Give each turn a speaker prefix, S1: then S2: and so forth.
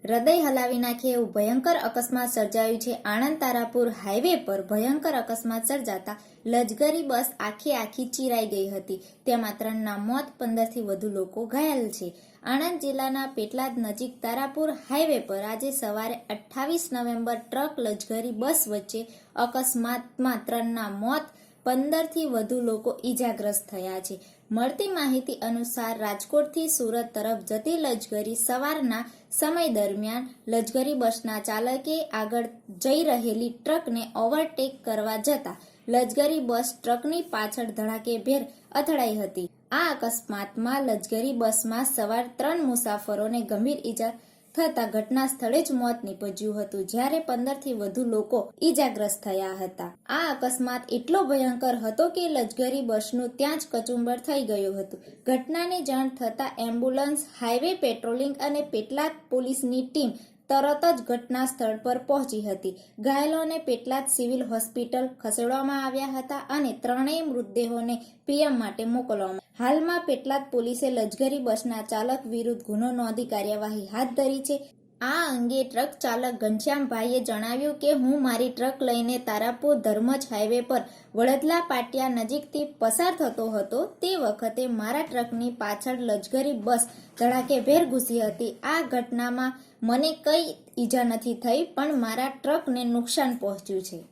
S1: હૃદય હલાવી નાખે એવું ભયંકર અકસ્માત સર્જાયું છે. આણંદ તારાપુર હાઈવે પર ભયંકર અકસ્માત સર્જાતા લક્ઝરી બસ આખી ચીરાઈ ગઈ હતી. તેમાં 3ના મોત, 15થી વધુ લોકો ઘાયલ છે. આણંદ જિલ્લાના પેટલાદ નજીક તારાપુર હાઈવે પર આજે સવારે 28 નવેમ્બર ટ્રક લક્ઝરી બસ વચ્ચે અકસ્માતમાં 3ના મોત, 15થી વધુ લોકો ઈજાગ્રસ્ત થયા છે. મળતી માહિતી અનુસાર રાજકોટથી સુરત તરફ જતી લક્ઝરી સવારના સમય દરમિયાન લક્ઝરી બસના ચાલકે આગળ જઈ રહેલી ટ્રકને ઓવરટેક કરવા જતા લક્ઝરી બસ ટ્રકની પાછળ ધડાકેભેર અથડાઈ હતી. આ અકસ્માતમાં લક્ઝરી બસમાં સવાર 3 મુસાફરોને ગંભીર ઈજા થતા ઘટના સ્થળે જ મોત નીપજ્યું હતું, જ્યારે 15થી વધુ લોકો ઈજાગ્રસ્ત થયા હતા. આ અકસ્માત એટલો ભયંકર હતો કે લક્ઝરી બસનું ત્યાં જ કચુંબર થઈ ગયું હતું. ઘટનાની જાણ થતા એમ્બ્યુલન્સ, હાઈવે પેટ્રોલિંગ અને પેટલાદ પોલીસની ટીમ તરત જ ઘટના સ્થળ પર પહોંચી હતી. ઘાયલોને પેટલાદ સિવિલ હોસ્પિટલ ખસેડવામાં આવ્યા હતા અને 3ય મૃતદેહોને પીએમ માટે મોકલવામાં. હાલમાં પેટલાદ પોલીસે લક્ઝરી બસના ચાલક વિરુદ્ધ ગુનો નોંધી કાર્યવાહી હાથ ધરી છે. આ અંગે ટ્રક ચાલક ઘનશ્યામભાઈએ જણાવ્યું કે હું મારી ટ્રક લઈને તારાપુર ધર્મજ હાઈવે પર વડદલા પાટિયા નજીકથી પસાર થતો હતો. તે વખતે મારા ટ્રકની પાછળ લક્ઝરી બસ ધડાકેભેર ઘૂસી હતી. આ ઘટનામાં મને કઈ ઈજા નથી થઈ, પણ મારા ટ્રકને નુકસાન પહોંચ્યું છે.